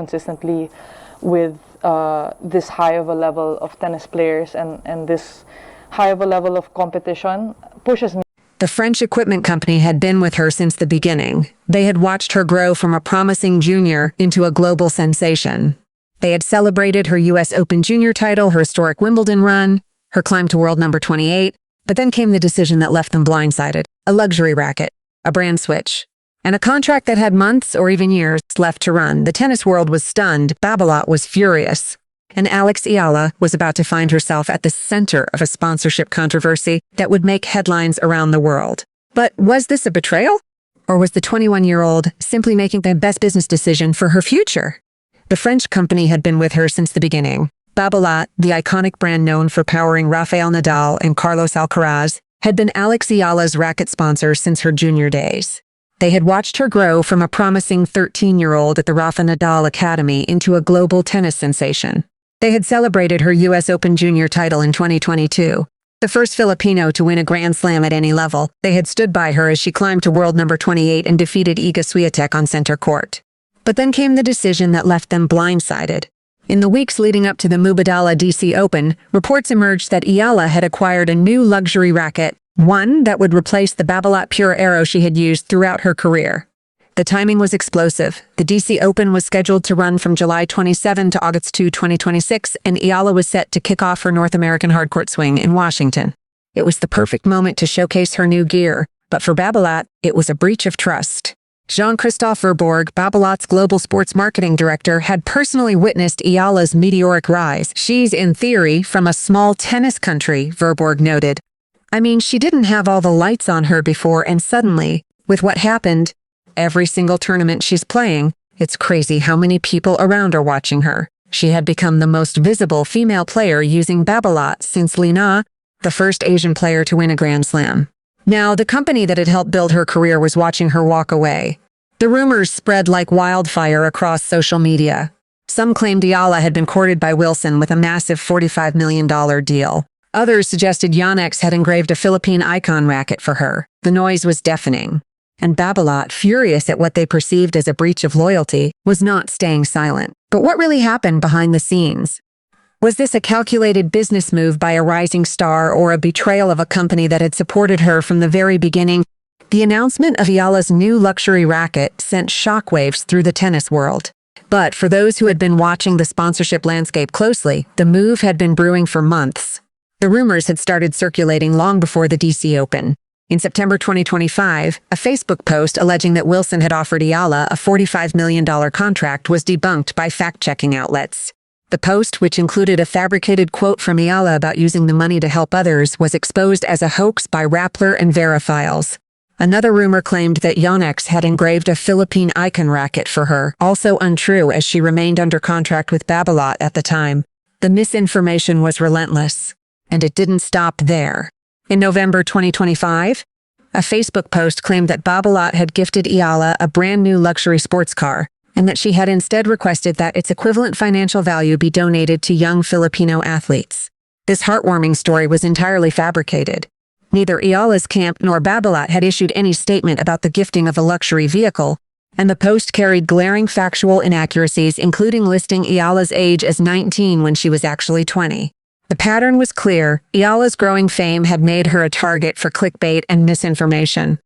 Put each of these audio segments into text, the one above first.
consistently with this high of a level of tennis players and this high of a level of competition pushes me. The French equipment company had been with her since the beginning. They had watched her grow from a promising junior into a global sensation. They had celebrated her U.S. Open junior title, her historic Wimbledon run, her climb to world number 28, but then came the decision that left them blindsided: a luxury racket, a brand switch, and a contract that had months or even years left to run. The tennis world was stunned, Babolat was furious, and Eala was about to find herself at the center of a sponsorship controversy that would make headlines around the world. But was this a betrayal? Or was the 21-year-old simply making the best business decision for her future? The French company had been with her since the beginning. Babolat, the iconic brand known for powering Rafael Nadal and Carlos Alcaraz, had been Eala's racket sponsor since her junior days. They had watched her grow from a promising 13-year-old at the Rafa Nadal Academy into a global tennis sensation. They had celebrated her U.S. Open junior title in 2022. The first Filipino to win a Grand Slam at any level, they had stood by her as she climbed to world number 28 and defeated Iga Swiatek on center court. But then came the decision that left them blindsided. In the weeks leading up to the Mubadala DC Open, reports emerged that Eala had acquired a new luxury racket, one that would replace the Babolat Pure Aero she had used throughout her career. The timing was explosive. The DC Open was scheduled to run from July 27 to August 2, 2026, and Eala was set to kick off her North American hardcourt swing in Washington. It was the perfect moment to showcase her new gear, but for Babolat, it was a breach of trust. Jean-Christophe Verbourg, Babolat's global sports marketing director, had personally witnessed Eala's meteoric rise. She's, in theory, from a small tennis country, Verbourg noted. I mean, she didn't have all the lights on her before, and suddenly, with what happened, every single tournament she's playing, it's crazy how many people around are watching her. She had become the most visible female player using Babolat since Lina, the first Asian player to win a Grand Slam. Now, the company that had helped build her career was watching her walk away. The rumors spread like wildfire across social media. Some claimed Eala had been courted by Wilson with a massive $45 million deal. Others suggested Yonex had engraved a Philippine icon racket for her. The noise was deafening. And Babolat, furious at what they perceived as a breach of loyalty, was not staying silent. But what really happened behind the scenes? Was this a calculated business move by a rising star or a betrayal of a company that had supported her from the very beginning? The announcement of Eala's new luxury racket sent shockwaves through the tennis world. But for those who had been watching the sponsorship landscape closely, the move had been brewing for months. The rumors had started circulating long before the DC Open. In September 2025, a Facebook post alleging that Wilson had offered Eala a $45 million contract was debunked by fact-checking outlets. The post, which included a fabricated quote from Eala about using the money to help others, was exposed as a hoax by Rappler and Verifiles. Another rumor claimed that Yonex had engraved a Philippine icon racket for her, also untrue as she remained under contract with Babolat at the time. The misinformation was relentless. And it didn't stop there. In November 2025, a Facebook post claimed that Babolat had gifted Eala a brand new luxury sports car, and that she had instead requested that its equivalent financial value be donated to young Filipino athletes. This heartwarming story was entirely fabricated. Neither Eala's camp nor Babolat had issued any statement about the gifting of a luxury vehicle, and the post carried glaring factual inaccuracies, including listing Eala's age as 19 when she was actually 20. The pattern was clear. Eala's growing fame had made her a target for clickbait and misinformation.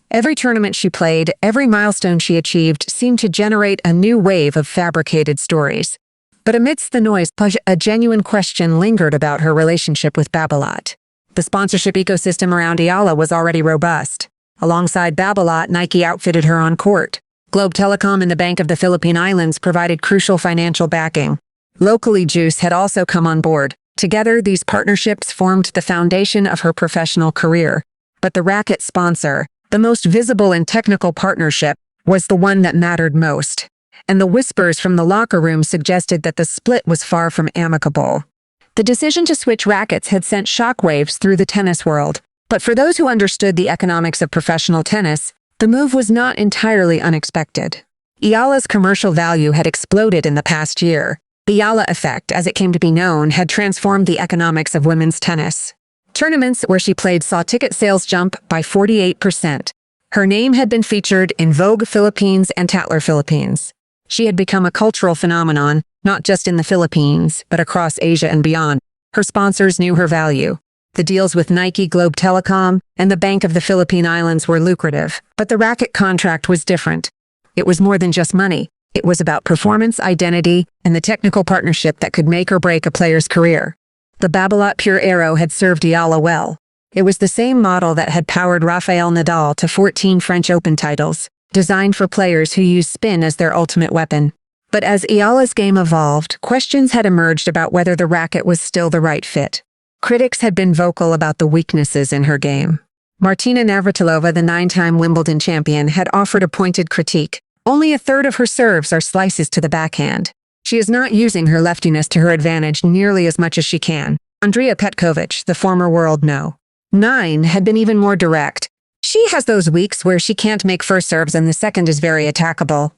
Every tournament she played, every milestone she achieved seemed to generate a new wave of fabricated stories. But amidst the noise, a genuine question lingered about her relationship with Babolat. The sponsorship ecosystem around Eala was already robust. Alongside Babolat, Nike outfitted her on court. Globe Telecom and the Bank of the Philippine Islands provided crucial financial backing. Locally, Juice had also come on board. Together, these partnerships formed the foundation of her professional career. But the racket sponsor, the most visible and technical partnership, was the one that mattered most. And the whispers from the locker room suggested that the split was far from amicable. The decision to switch rackets had sent shockwaves through the tennis world. But for those who understood the economics of professional tennis, the move was not entirely unexpected. Eala's commercial value had exploded in the past year. The Eala effect, as it came to be known, had transformed the economics of women's tennis. Tournaments where she played saw ticket sales jump by 48%. Her name had been featured in Vogue Philippines and Tatler Philippines. She had become a cultural phenomenon, not just in the Philippines, but across Asia and beyond. Her sponsors knew her value. The deals with Nike, Globe Telecom, and the Bank of the Philippine Islands were lucrative, but the Racket contract was different. It was more than just money. It was about performance, identity, and the technical partnership that could make or break a player's career. The Babolat Pure Aero had served Eala well. It was the same model that had powered Rafael Nadal to 14 French Open titles, designed for players who use spin as their ultimate weapon. But as Eala's game evolved, questions had emerged about whether the racket was still the right fit. Critics had been vocal about the weaknesses in her game. Martina Navratilova, the 9-time Wimbledon champion, had offered a pointed critique. Only a third of her serves are slices to the backhand. She is not using her leftiness to her advantage nearly as much as she can. Andrea Petkovic, the former world no. 9 had been even more direct. She has those weeks where she can't make first serves and the second is very attackable.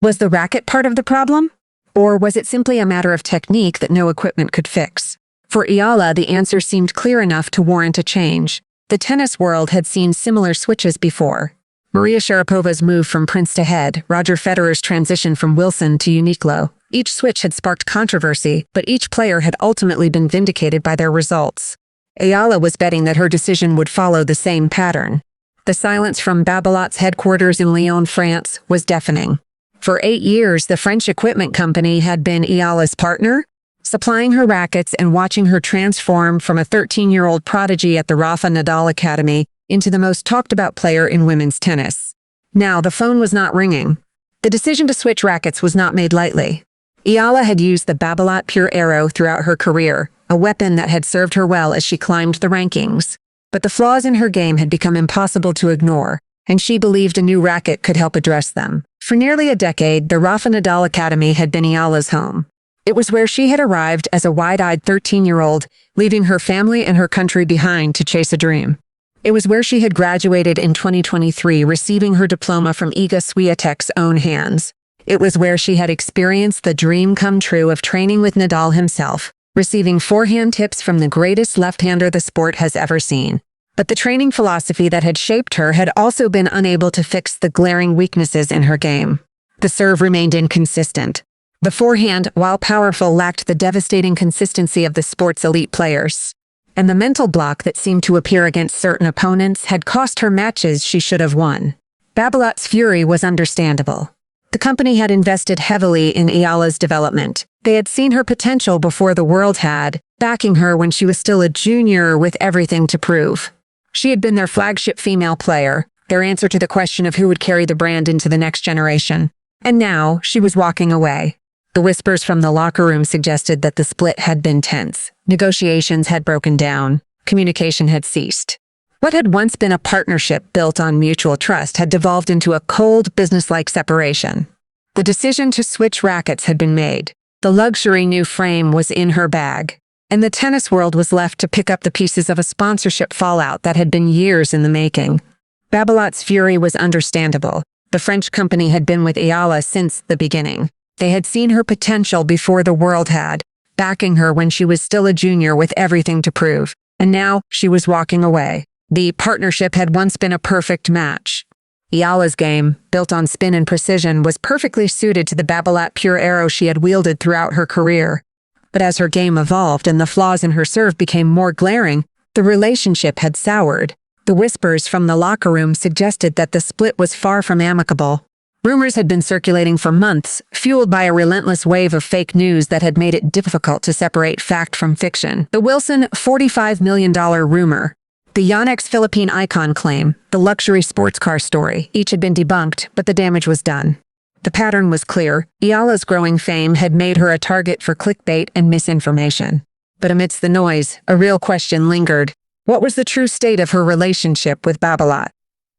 Was the racket part of the problem? Or was it simply a matter of technique that no equipment could fix? For Eala, the answer seemed clear enough to warrant a change. The tennis world had seen similar switches before. Maria Sharapova's move from Prince to Head, Roger Federer's transition from Wilson to Uniqlo. Each switch had sparked controversy, but each player had ultimately been vindicated by their results. Eala was betting that her decision would follow the same pattern. The silence from Babolat's headquarters in Lyon, France, was deafening. For 8 years, the French equipment company had been Eala's partner, supplying her rackets and watching her transform from a 13-year-old prodigy at the Rafa Nadal Academy into the most talked-about player in women's tennis. Now, the phone was not ringing. The decision to switch rackets was not made lightly. Eala had used the Babolat Pure Aero throughout her career, a weapon that had served her well as she climbed the rankings. But the flaws in her game had become impossible to ignore, and she believed a new racket could help address them. For nearly a decade, the Rafa Nadal Academy had been Eala's home. It was where she had arrived as a wide-eyed 13-year-old, leaving her family and her country behind to chase a dream. It was where she had graduated in 2023, receiving her diploma from Iga Swiatek's own hands. It was where she had experienced the dream come true of training with Nadal himself, receiving forehand tips from the greatest left-hander the sport has ever seen. But the training philosophy that had shaped her had also been unable to fix the glaring weaknesses in her game. The serve remained inconsistent. The forehand, while powerful, lacked the devastating consistency of the sport's elite players. And the mental block that seemed to appear against certain opponents had cost her matches she should have won. Babolat's fury was understandable. The company had invested heavily in Eala's development. They had seen her potential before the world had, backing her when she was still a junior with everything to prove. She had been their flagship female player, their answer to the question of who would carry the brand into the next generation. And now, she was walking away. The whispers from the locker room suggested that the split had been tense. Negotiations had broken down. Communication had ceased. What had once been a partnership built on mutual trust had devolved into a cold, businesslike separation. The decision to switch rackets had been made. The luxury new frame was in her bag. And the tennis world was left to pick up the pieces of a sponsorship fallout that had been years in the making. Babolat's fury was understandable. The French company had been with Eala since the beginning. They had seen her potential before the world had, backing her when she was still a junior with everything to prove. And now she was walking away. The partnership had once been a perfect match. Eala's game, built on spin and precision, was perfectly suited to the Babolat Pure Aero she had wielded throughout her career. But as her game evolved and the flaws in her serve became more glaring, the relationship had soured. The whispers from the locker room suggested that the split was far from amicable. Rumors had been circulating for months, fueled by a relentless wave of fake news that had made it difficult to separate fact from fiction. The Wilson $45 million rumor, the Yonex Philippine icon claim, the luxury sports car story, each had been debunked, but the damage was done. The pattern was clear. Eala's growing fame had made her a target for clickbait and misinformation. But amidst the noise, a real question lingered. What was the true state of her relationship with Babolat?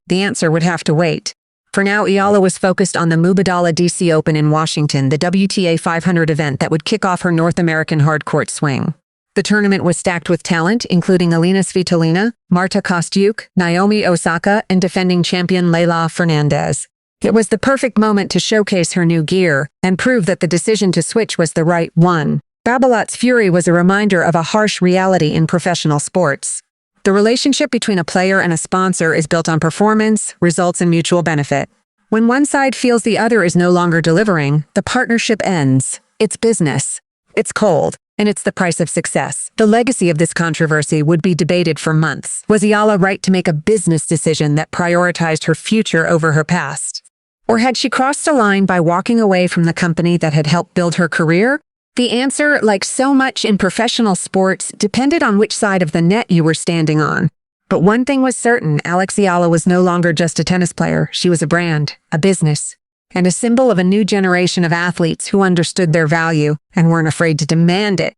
The answer would have to wait. For now, Eala was focused on the Mubadala DC Open in Washington, the WTA 500 event that would kick off her North American hardcourt swing. The tournament was stacked with talent, including Alina Svitolina, Marta Kostyuk, Naomi Osaka, and defending champion Leila Fernandez. It was the perfect moment to showcase her new gear and prove that the decision to switch was the right one. Babolat's fury was a reminder of a harsh reality in professional sports. The relationship between a player and a sponsor is built on performance, results, and mutual benefit. When one side feels the other is no longer delivering, the partnership ends. It's business. It's cold. And it's the price of success. The legacy of this controversy would be debated for months. Was Eala right to make a business decision that prioritized her future over her past? Or had she crossed a line by walking away from the company that had helped build her career? The answer, like so much in professional sports, depended on which side of the net you were standing on. But one thing was certain, Alex Eala was no longer just a tennis player. She was a brand, a business, and a symbol of a new generation of athletes who understood their value and weren't afraid to demand it.